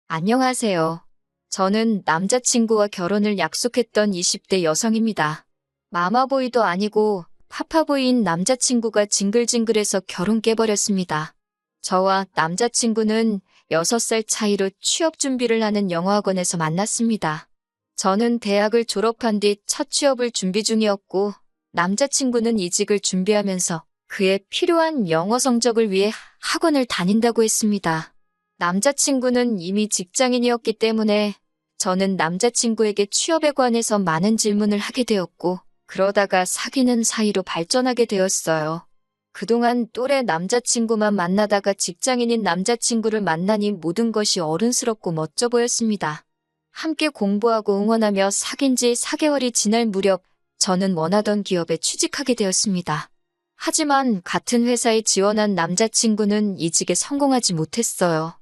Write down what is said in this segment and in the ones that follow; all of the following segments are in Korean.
안녕하세요. 저는 남자친구와 결혼을 약속했던 20대 여성입니다. 마마보이도 아니고 파파보이인 남자친구가 징글징글해서 결혼 깨버렸습니다. 저와 남자친구는 6살 차이로 취업 준비를 하는 영어학원에서 만났습니다. 저는 대학을 졸업한 뒤 첫 취업을 준비 중이었고 남자친구는 이직을 준비하면서 그에 필요한 영어 성적을 위해 학원을 다닌다고 했습니다. 남자친구는 이미 직장인이었기 때문에 저는 남자친구에게 취업에 관해서 많은 질문을 하게 되었고 그러다가 사귀는 사이로 발전하게 되었어요. 그동안 또래 남자친구만 만나다가 직장인인 남자친구를 만나니 모든 것이 어른스럽고 멋져 보였습니다. 함께 공부하고 응원하며 사귄 지 4개월이 지날 무렵 저는 원하던 기업에 취직하게 되었습니다. 하지만 같은 회사에 지원한 남자친구는 이직에 성공하지 못했어요.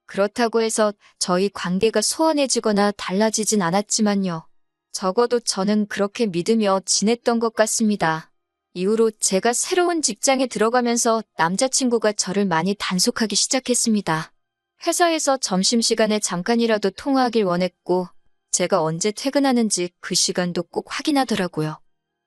그렇다고 해서 저희 관계가 소원해지거나 달라지진 않았지만요. 적어도 저는 그렇게 믿으며 지냈던 것 같습니다. 이후로 제가 새로운 직장에 들어가면서 남자친구가 저를 많이 단속하기 시작했습니다. 회사에서 점심시간에 잠깐이라도 통화하길 원했고 제가 언제 퇴근하는지 그 시간도 꼭 확인하더라고요.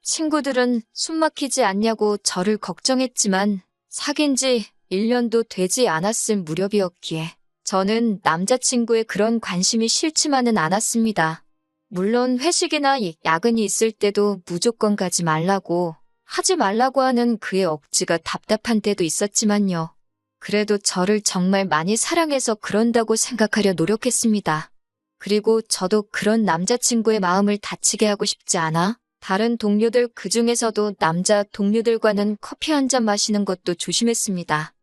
친구들은 숨 막히지 않냐고 저를 걱정했지만 사귄 지 1년도 되지 않았을 무렵이었기에 저는 남자친구의 그런 관심이 싫지만은 않았습니다. 물론 회식이나 야근이 있을 때도 무조건 가지 말라고, 하지 말라고 하는 그의 억지가 답답한 때도 있었지만요. 그래도 저를 정말 많이 사랑해서 그런다고 생각하려 노력했습니다. 그리고 저도 그런 남자친구의 마음을 다치게 하고 싶지 않아 다른 동료들 그중에서도 남자 동료들과는 커피 한 잔 마시는 것도 조심했습니다.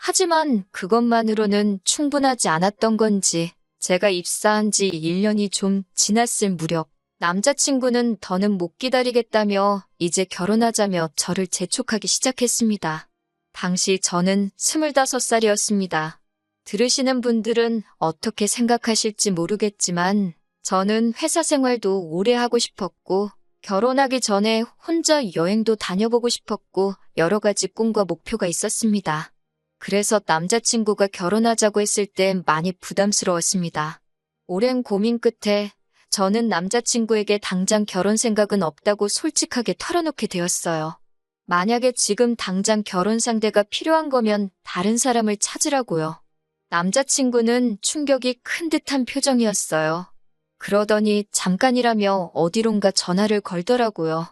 하지만 그것만으로는 충분하지 않았던 건지 제가 입사한 지 1년이 좀 지났을 무렵 남자친구는 더는 못 기다리겠다며 이제 결혼하자며 저를 재촉하기 시작했습니다. 당시 저는 25살이었습니다. 들으시는 분들은 어떻게 생각하실지 모르겠지만 저는 회사 생활도 오래 하고 싶었고 결혼하기 전에 혼자 여행도 다녀보고 싶었고 여러 가지 꿈과 목표가 있었습니다. 그래서 남자친구가 결혼하자고 했을 때 많이 부담스러웠습니다. 오랜 고민 끝에 저는 남자친구에게 당장 결혼 생각은 없다고 솔직하게 털어놓게 되었어요. 만약에 지금 당장 결혼 상대가 필요한 거면 다른 사람을 찾으라고요. 남자친구는 충격이 큰 듯한 표정이었어요. 그러더니 잠깐이라며 어디론가 전화를 걸더라고요.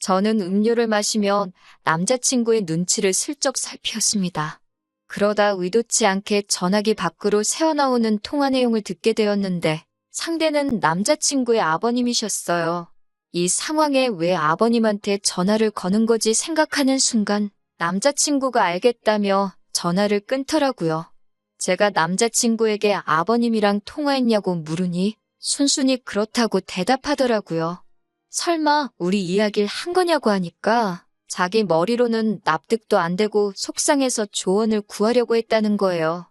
저는 음료를 마시며 남자친구의 눈치를 슬쩍 살피었습니다. 그러다 의도치 않게 전화기 밖으로 새어나오는 통화 내용을 듣게 되었는데 상대는 남자친구의 아버님이셨어요. 이 상황에 왜 아버님한테 전화를 거는 거지 생각하는 순간 남자친구가 알겠다며 전화를 끊더라고요. 제가 남자친구에게 아버님이랑 통화했냐고 물으니 순순히 그렇다고 대답하더라고요. 설마 우리 이야기를 한 거냐고 하니까 자기 머리로는 납득도 안 되고 속상해서 조언을 구하려고 했다는 거예요.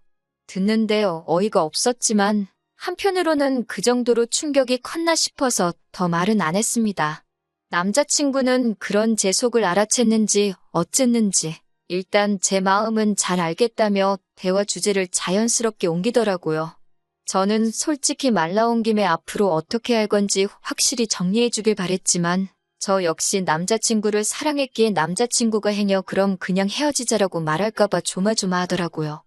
듣는데 어이가 없었지만 한편으로는 그 정도로 충격이 컸나 싶어서 더 말은 안 했습니다. 남자친구는 그런 제 속을 알아챘는지 어쨌는지 일단 제 마음은 잘 알겠다며 대화 주제를 자연스럽게 옮기더라고요. 저는 솔직히 말 나온 김에 앞으로 어떻게 할 건지 확실히 정리해 주길 바랬지만 저 역시 남자친구를 사랑했기에 남자친구가 행여 그럼 그냥 헤어지자라고 말할까봐 조마조마하더라고요.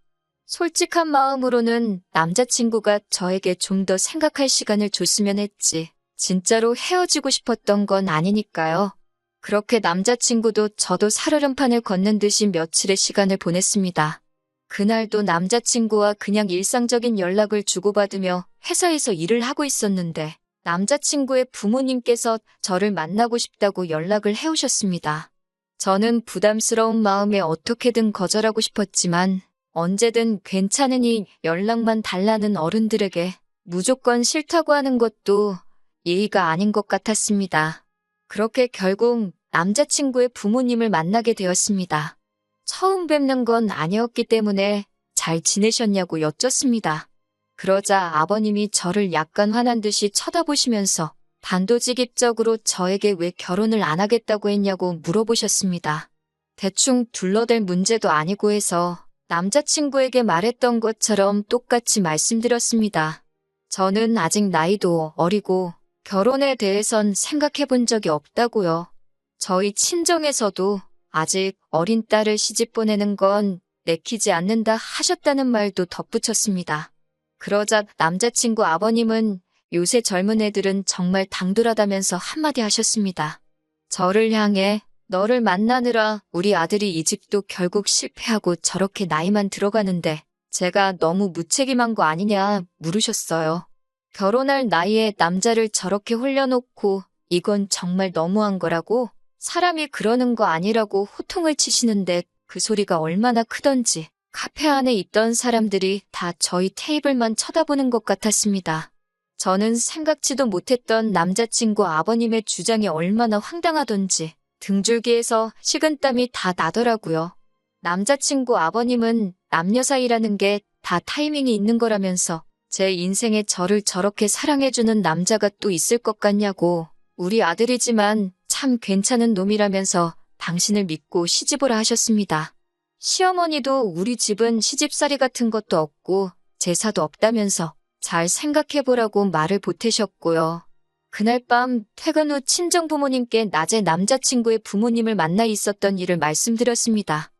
솔직한 마음으로는 남자친구가 저에게 좀 더 생각할 시간을 줬으면 했지. 진짜로 헤어지고 싶었던 건 아니니까요. 그렇게 남자친구도 저도 살얼음판을 걷는 듯이 며칠의 시간을 보냈습니다. 그날도 남자친구와 그냥 일상적인 연락을 주고받으며 회사에서 일을 하고 있었는데 남자친구의 부모님께서 저를 만나고 싶다고 연락을 해오셨습니다. 저는 부담스러운 마음에 어떻게든 거절하고 싶었지만 언제든 괜찮으니 연락만 달라는 어른들에게 무조건 싫다고 하는 것도 예의가 아닌 것 같았습니다. 그렇게 결국 남자친구의 부모님을 만나게 되었습니다. 처음 뵙는 건 아니었기 때문에 잘 지내셨냐고 여쭙습니다. 그러자 아버님이 저를 약간 화난 듯이 쳐다보시면서 단도직입적으로 저에게 왜 결혼을 안 하겠다고 했냐고 물어보셨습니다. 대충 둘러댈 문제도 아니고 해서 남자친구에게 말했던 것처럼 똑같이 말씀드렸습니다. 저는 아직 나이도 어리고 결혼에 대해선 생각해 본 적이 없다고요. 저희 친정에서도 아직 어린 딸을 시집 보내는 건 내키지 않는다 하셨다는 말도 덧붙였습니다. 그러자 남자친구 아버님은 요새 젊은 애들은 정말 당돌하다면서 한마디 하셨습니다. 저를 향해 너를 만나느라 우리 아들이 이직도 결국 실패하고 저렇게 나이만 들어가는데 제가 너무 무책임한 거 아니냐 물으셨어요. 결혼할 나이에 남자를 저렇게 홀려놓고 이건 정말 너무한 거라고 사람이 그러는 거 아니라고 호통을 치시는데 그 소리가 얼마나 크던지 카페 안에 있던 사람들이 다 저희 테이블만 쳐다보는 것 같았습니다. 저는 생각지도 못했던 남자친구 아버님의 주장이 얼마나 황당하던지 등줄기에서 식은땀이 다 나더라고요. 남자친구 아버님은 남녀 사이라는 게 다 타이밍이 있는 거라면서 제 인생에 저를 저렇게 사랑해주는 남자가 또 있을 것 같냐고 우리 아들이지만 참 괜찮은 놈이라면서 당신을 믿고 시집오라 하셨습니다. 시어머니도 우리 집은 시집살이 같은 것도 없고 제사도 없다면서 잘 생각해보라고 말을 보태셨고요. 그날 밤 퇴근 후 친정부모님께 낮에 남자친구의 부모님을 만나 있었던 일을 말씀드렸습니다.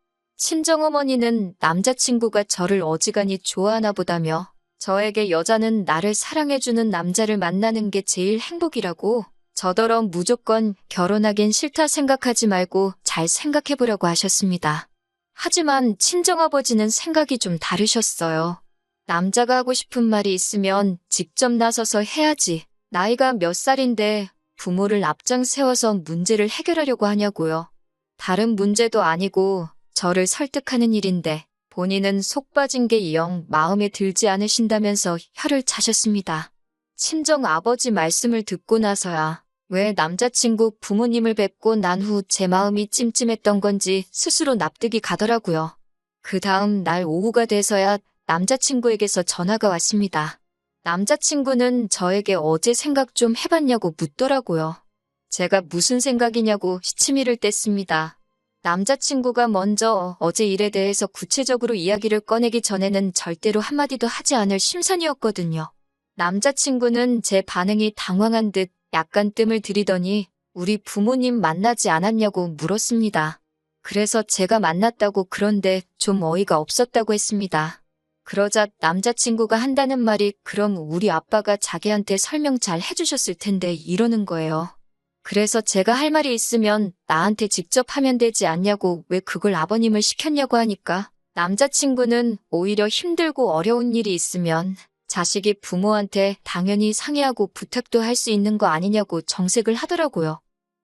친정어머니는 남자친구가 저를 어지간히 좋아하나 보다며 저에게 여자는 나를 사랑해주는 남자를 만나는 게 제일 행복이라고 저더러 무조건 결혼하긴 싫다 생각하지 말고 잘 생각해보려고 하셨습니다. 하지만 친정아버지는 생각이 좀 다르셨어요. 남자가 하고 싶은 말이 있으면 직접 나서서 해야지. 나이가 몇 살인데 부모를 앞장 세워서 문제를 해결하려고 하냐고요. 다른 문제도 아니고 저를 설득하는 일인데 본인은 속 빠진 게 영 마음에 들지 않으신다면서 혀를 차셨습니다. 친정 아버지 말씀을 듣고 나서야 왜 남자친구 부모님을 뵙고 난 후 제 마음이 찜찜했던 건지 스스로 납득이 가더라고요. 그 다음 날 오후가 돼서야 남자친구에게서 전화가 왔습니다. 남자친구는 저에게 어제 생각 좀 해봤냐고 묻더라고요. 제가 무슨 생각이냐고 시치미를 뗐습니다. 남자친구가 먼저 어제 일에 대해서 구체적으로 이야기를 꺼내기 전에는 절대로 한마디도 하지 않을 심산이었거든요. 남자친구는 제 반응이 당황한 듯 약간 뜸을 들이더니 우리 부모님 만나지 않았냐고 물었습니다. 그래서 제가 만났다고 그런데 좀 어이가 없었다고 했습니다. 그러자 남자친구가 한다는 말이 그럼 우리 아빠가 자기한테 설명 잘 해주셨을 텐데 이러는 거예요. 그래서 제가 할 말이 있으면 나한테 직접 하면 되지 않냐고 왜 그걸 아버님을 시켰냐고 하니까 남자친구는 오히려 힘들고 어려운 일이 있으면 자식이 부모한테 당연히 상의하고 부탁도 할 수 있는 거 아니냐고 정색을 하더라고요.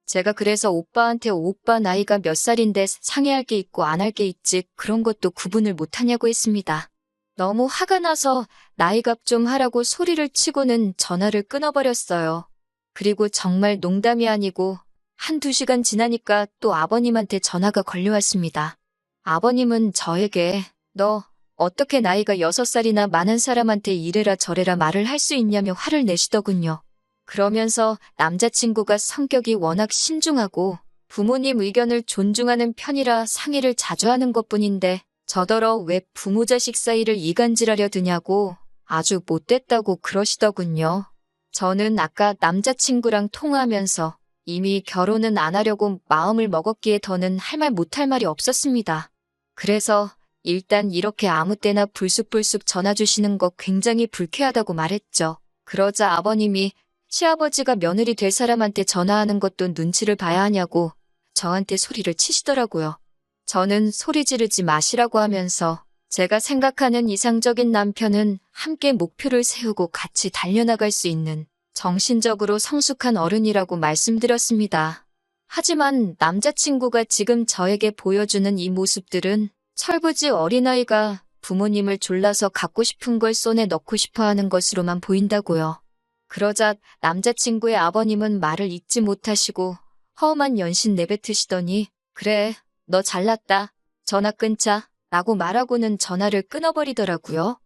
제가 그래서 오빠한테 오빠 나이가 몇 살인데 상의할 게 있고 안 할 게 있지 그런 것도 구분을 못하냐고 했습니다. 너무 화가 나서 나이값 좀 하라고 소리를 치고는 전화를 끊어버렸어요. 그리고 정말 농담이 아니고 한두 시간 지나니까 또 아버님한테 전화가 걸려왔습니다. 아버님은 저에게 너 어떻게 나이가 6살이나 많은 사람한테 이래라 저래라 말을 할 수 있냐며 화를 내시더군요. 그러면서 남자친구가 성격이 워낙 신중하고 부모님 의견을 존중하는 편이라 상의를 자주 하는 것뿐인데 저더러 왜 부모 자식 사이를 이간질하려 드냐고 아주 못됐다고 그러시더군요. 저는 아까 남자친구랑 통화하면서 이미 결혼은 안 하려고 마음을 먹었기에 더는 할 말 못할 말이 없었습니다. 그래서 일단 이렇게 아무 때나 불쑥불쑥 전화 주시는 거 굉장히 불쾌하다고 말했죠. 그러자 아버님이 시아버지가 며느리 될 사람한테 전화하는 것도 눈치를 봐야 하냐고 저한테 소리를 치시더라고요. 저는 소리 지르지 마시라고 하면서 제가 생각하는 이상적인 남편은 함께 목표를 세우고 같이 달려나갈 수 있는 정신적으로 성숙한 어른이라고 말씀드렸습니다. 하지만 남자친구가 지금 저에게 보여주는 이 모습들은 철부지 어린아이가 부모님을 졸라서 갖고 싶은 걸 손에 넣고 싶어 하는 것으로만 보인다고요. 그러자 남자친구의 아버님은 말을 잇지 못하시고 허음한 연신 내뱉으시더니 그래, 너 잘났다. 전화 끊자. 라고 말하고는 전화를 끊어버리더라고요.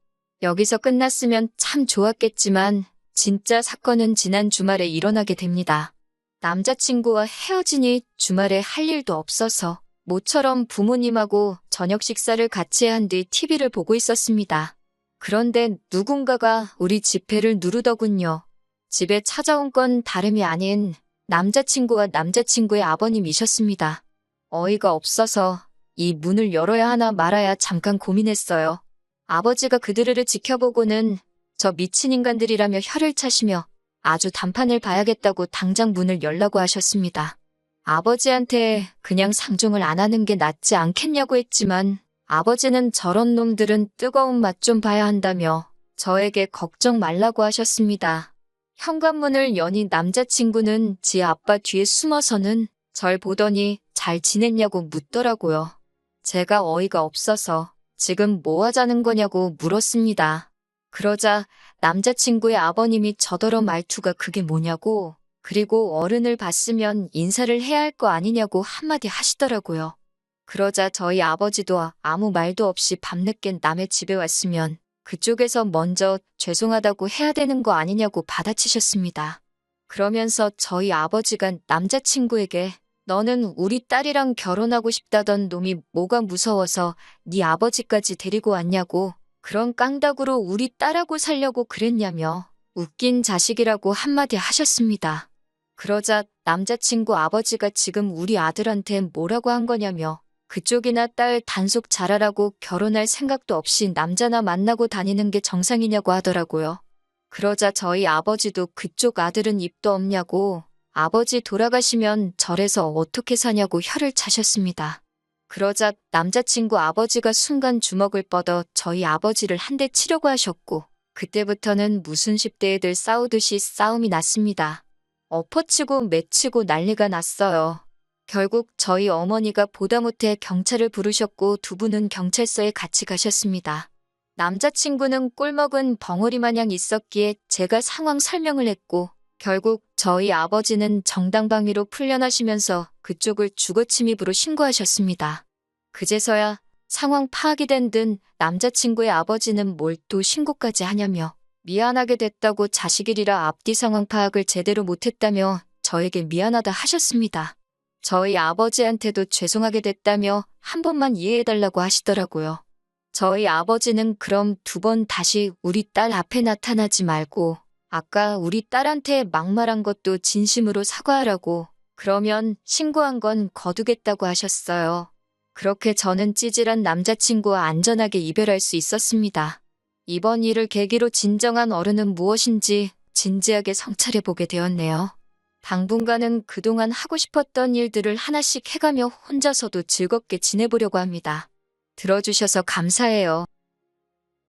여기서 끝났으면 참 좋았겠지만 진짜 사건은 지난 주말에 일어나게 됩니다. 남자친구와 헤어지니 주말에 할 일도 없어서 모처럼 부모님하고 저녁 식사를 같이 한 뒤 TV를 보고 있었습니다. 그런데 누군가가 우리 지폐를 누르더군요. 집에 찾아온 건 다름이 아닌 남자친구와 남자친구의 아버님이셨습니다. 어이가 없어서 이 문을 열어야 하나 말아야 잠깐 고민했어요. 아버지가 그들을 지켜보고는 저 미친 인간들이라며 혀를 차시며 아주 단판을 봐야겠다고 당장 문을 열라고 하셨습니다. 아버지한테 그냥 상종을 안 하는 게 낫지 않겠냐고 했지만 아버지는 저런 놈들은 뜨거운 맛 좀 봐야 한다며 저에게 걱정 말라고 하셨습니다. 현관문을 여니 남자친구는 지 아빠 뒤에 숨어서는 절 보더니 잘 지냈냐고 묻더라고요. 제가 어이가 없어서 지금 뭐 하자는 거냐고 물었습니다. 그러자 남자친구의 아버님이 저더러 말투가 그게 뭐냐고, 그리고 어른을 봤으면 인사를 해야 할 거 아니냐고 한마디 하시더라고요. 그러자 저희 아버지도 아무 말도 없이 밤늦게 남의 집에 왔으면 그쪽에서 먼저 죄송하다고 해야 되는 거 아니냐고 받아치셨습니다. 그러면서 저희 아버지가 남자친구에게 너는 우리 딸이랑 결혼하고 싶다던 놈이 뭐가 무서워서 네 아버지까지 데리고 왔냐고, 그런 깡닭으로 우리 딸하고 살려고 그랬냐며 웃긴 자식이라고 한마디 하셨습니다. 그러자 남자친구 아버지가 지금 우리 아들한테 뭐라고 한 거냐며 그쪽이나 딸 단속 잘하라고 결혼할 생각도 없이 남자나 만나고 다니는 게 정상이냐고 하더라고요. 그러자 저희 아버지도 그쪽 아들은 입도 없냐고, 아버지 돌아가시면 절에서 어떻게 사냐고 혀를 차셨습니다. 그러자 남자친구 아버지가 순간 주먹을 뻗어 저희 아버지를 한 대 치려고 하셨고, 그때부터는 무슨 10대 애들 싸우듯이 싸움이 났습니다. 엎어치고 매치고 난리가 났어요. 결국 저희 어머니가 보다 못해 경찰을 부르셨고 두 분은 경찰서에 같이 가셨습니다. 남자친구는 꼴먹은 벙어리 마냥 있었기에 제가 상황 설명을 했고, 결국 저희 아버지는 정당방위로 풀려나시면서 그쪽을 주거침입으로 신고하셨습니다. 그제서야 상황 파악이 된 듯 남자친구의 아버지는 뭘 또 신고까지 하냐며 미안하게 됐다고 자식이라 앞뒤 상황 파악을 제대로 못했다며 저에게 미안하다 하셨습니다. 저희 아버지한테도 죄송하게 됐다며 한 번만 이해해달라고 하시더라고요. 저희 아버지는 그럼 두 번 다시 우리 딸 앞에 나타나지 말고 아까 우리 딸한테 막말한 것도 진심으로 사과하라고, 그러면 신고한 건 거두겠다고 하셨어요. 그렇게 저는 찌질한 남자친구와 안전하게 이별할 수 있었습니다. 이번 일을 계기로 진정한 어른은 무엇인지 진지하게 성찰해보게 되었네요. 당분간은 그동안 하고 싶었던 일들을 하나씩 해가며 혼자서도 즐겁게 지내보려고 합니다. 들어주셔서 감사해요.